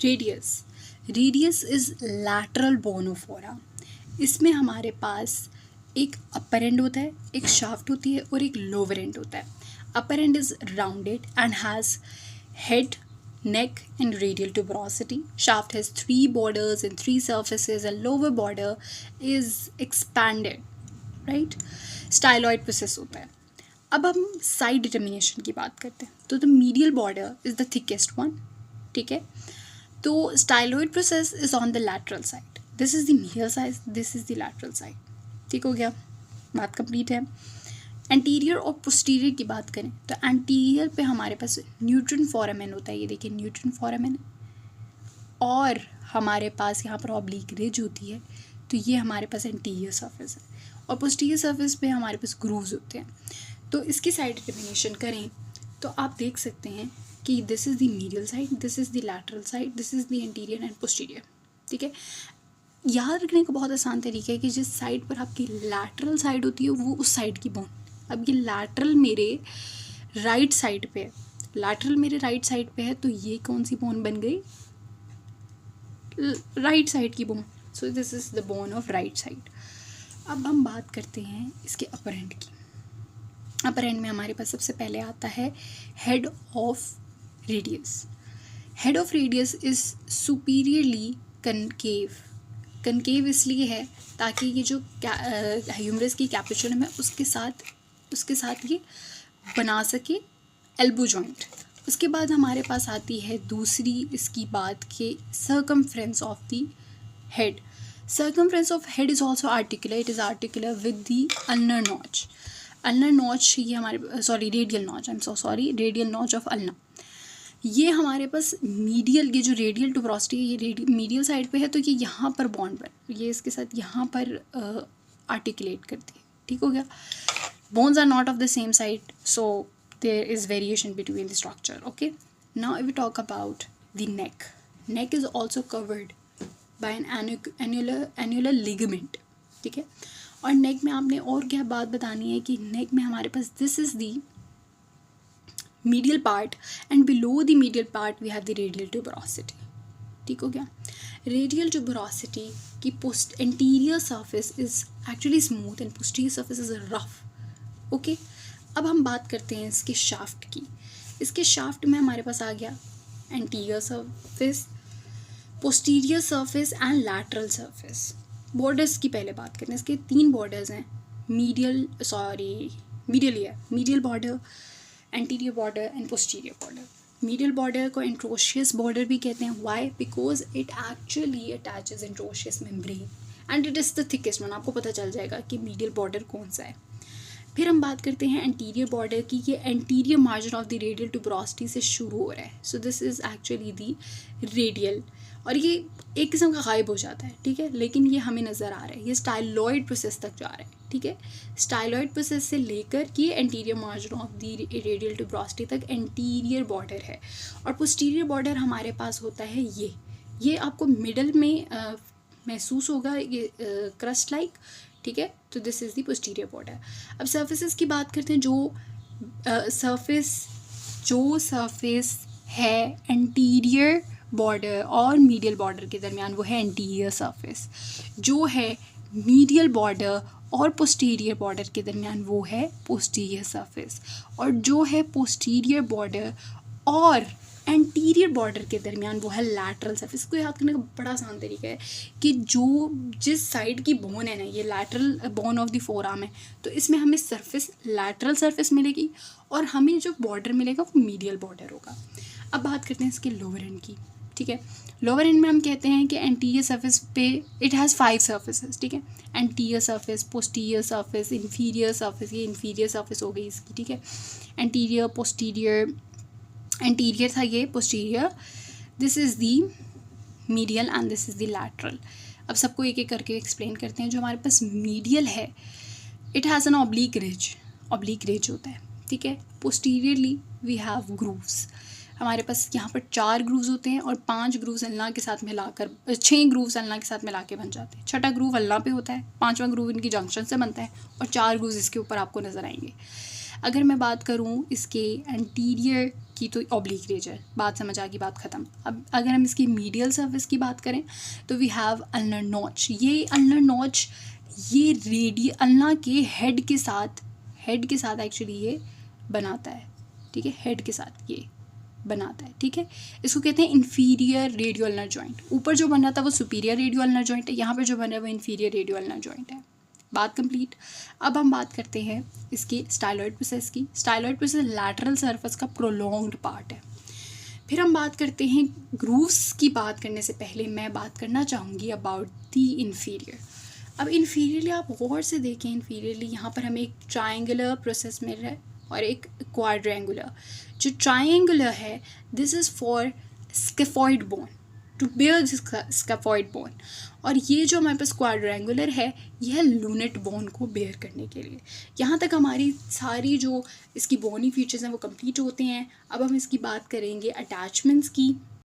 Radius, radius is lateral bone of forearm. इसमें हमारे पास एक अपर एंड होता है, एक शाफ्ट होती है और एक लोअर एंड होता है। Upper end is rounded and has head, neck and radial tuberosity. Shaft has 3 borders and 3 surfaces and lower border is expanded, right? Styloid process होता है। अब हम साइड डिटर्मिनेशन की बात करते हैं तो the medial border is the thickest one, ठीक है। तो styloid process is on the lateral side, this is the medial side, this is the lateral side, ठीक हो गया, बात कंप्लीट है। एंटीरियर और पोस्टीरियर की बात करें तो एंटीरियर पे हमारे पास न्यूट्रन फोरामेन होता है, ये देखिए न्यूट्रन फोरामेन, और हमारे पास यहाँ पर ऑब्लिक रिज होती है, तो ये हमारे पास एंटीरियर सरफेस है। और पोस्टीरियर सरफेस पे हमारे पास ग्रूव्स होते हैं। तो इसकी साइड डिटर्मिनेशन करें तो आप देख सकते हैं कि this is the medial side, this is the lateral side, this is the anterior and posterior, ठीक है। याद रखने का बहुत आसान तरीका है कि जिस साइड पर आपकी लैटरल साइड होती है वो उस साइड की बोन। अब ये लैटरल मेरे राइट साइड पे है, लैटरल मेरे राइट साइड पे है, तो ये कौन सी बोन बन गई, राइट साइड की bone. So this is the bone of right side. अब हम बात करते हैं इसके अपर एंड की। अपर एंड में हमारे पास सबसे पहले आता है head of radius. Head of radius is superiorly concave. Concave इसलिए है ताकि ये जो ह्यूमरस की कैपुचुलम है उसके साथ ये बना सके एल्बो जॉइंट। उसके बाद हमारे पास आती है दूसरी इसकी बात के circumference of the head. Circumference of head is also articular, it is articular with the ulnar notch. Ulnar notch ये हमारे radial notch, I am so sorry, radial notch of ulna. ये हमारे पास मीडियल, ये जो रेडियल टुबरोसिटी है ये medial side पे है, तो ये यहाँ पर बॉन्ड पर, ये इसके साथ यहाँ पर आर्टिकुलेट करती है, ठीक हो गया। Bones are not of the same side, so there is variation between the structure, okay. Now we talk about the neck. Neck is also covered by an annular ligament, ठीक है। और नेक में आपने और क्या बात बतानी है कि नेक में हमारे पास this is the medial part and below the medial part we have the radial tuberosity, ठीक हो गया। radial tuberosity की anterior surface is actually smooth and posterior surface is rough, okay। अब हम बात करते हैं इसके शाफ्ट की। इसके शाफ्ट में हमारे पास आ गया anterior surface, posterior surface and lateral surface। borders की पहले बात करते हैं, इसके 3 borders हैं, medial border, anterior border and posterior border. Medial border को एंट्रोशियस बॉर्डर भी कहते हैं, why, because it actually attaches interosseous membrane and it is the thickest one. आपको पता चल जाएगा कि मीडियल बॉर्डर कौन सा है। फिर हम बात करते हैं एंटीरियर बॉर्डर की, ये anterior margin of the radial tuberosity से शुरू हो रहा है, so this is actually the radial, और ये एक किस्म का गायब हो जाता है, ठीक है, लेकिन ये हमें नज़र आ रहा है, ये स्टाइलॉइड प्रोसेस तक जा रहा है, ठीक है। स्टाइलॉइड प्रोसेस से लेकर कि anterior margin of the radial tuberosity तक एंटीरियर बॉर्डर है। और पोस्टीरियर बॉर्डर हमारे पास होता है ये आपको मिडल में महसूस होगा, ये क्रस्ट लाइक, ठीक है। तो this is the posterior border. अब सर्फेसिस की बात करते हैं, जो सरफेस है एंटीरियर बॉर्डर और मीडियल बॉर्डर के दरमियान वो है एंटीरियर सरफेस। जो है मीडियल बॉर्डर और पोस्टीरियर बॉर्डर के दरमियान वो है पोस्टीरियर सरफेस। और जो है पोस्टीरियर बॉर्डर और एंटीरियर बॉर्डर के दरमियान वो है लैटरल सरफेस। इसको याद करने का बड़ा आसान तरीका है कि जिस साइड की बोन है ना, ये lateral bone of the forearm है, तो इसमें हमें सरफेस लैटरल सरफेस मिलेगी और हमें जो बॉर्डर मिलेगा वो मीडियल बॉर्डर होगा। अब बात करते हैं इसके लोअर एंड की, ठीक है। लोअर एंड में हम कहते हैं कि एंटीरियर सरफेस पे इट हैज़ 5 सर्फेसेस, ठीक है। Anterior surface, posterior surface, inferior surface, ये इन्फीरियर सरफेस हो गई इसकी, ठीक है। एंटीरियर, पोस्टीरियर, एंटीरियर था ये, posterior, this is the medial and this is the lateral. अब सबको एक एक करके एक्सप्लेन करते हैं। जो हमारे पास मीडियल है, it has an oblique ridge होता है, ठीक है। Posteriorly we have grooves. हमारे पास यहाँ पर 4 ग्रूव्स होते हैं और 5 ग्रूव्स अल्ना के साथ मिलाकर 6 ग्रूव्स अल्ना के साथ मिला के बन जाते हैं। 6ठा ग्रूव अल्ना पे होता है, 5वां ग्रूव इनकी जंक्शन से बनता है और 4 ग्रूव्स इसके ऊपर आपको नज़र आएंगे। अगर मैं बात करूँ इसके एंटीरियर की तो ऑब्लिक रेज है, बात समझ आ गई, बात ख़त्म। अब अगर हम इसकी मीडियल सर्फेस की बात करें तो वी हैव अल्नर नॉच। ये अल्नर नॉच ये अल्ना के हेड के साथ एक्चुअली ये बनाता है, ठीक है, हेड के साथ ये बनाता है, ठीक है। इसको कहते हैं इन्फीरियर रेडियो अल्नर जॉइंट। ऊपर जो बन रहा था वो सुपीरियर रेडियो अल्नर जॉइंट है, यहाँ पर जो बन रहा है वो इन्फीरियर रेडियो अल्नर जॉइंट है। बात कंप्लीट। अब हम बात करते हैं इसकी स्टाइलॉइड प्रोसेस की। स्टाइलॉइड प्रोसेस लैटरल सर्फेस का प्रोलॉन्ग्ड पार्ट है। फिर हम बात करते हैं ग्रूव्स की। बात करने से पहले मैं बात करना चाहूँगी अबाउट द इन्फीरियर। अब इन्फीरियरली आप गौर से देखें, इन्फीरियरली यहाँ पर हमें एक ट्रायंगुलर प्रोसेस मिल रहा है और एक क्वाड्रेंगुलर। जो ट्रायंगुलर है this is for scaphoid bone, to bear scaphoid bone, और ये जो हमारे पास क्वाड्रेंगुलर है यह है लूनेट बोन को बेयर करने के लिए। यहाँ तक हमारी सारी जो इसकी बोनी फीचर्स हैं वो कंप्लीट होते हैं। अब हम इसकी बात करेंगे अटैचमेंट्स की।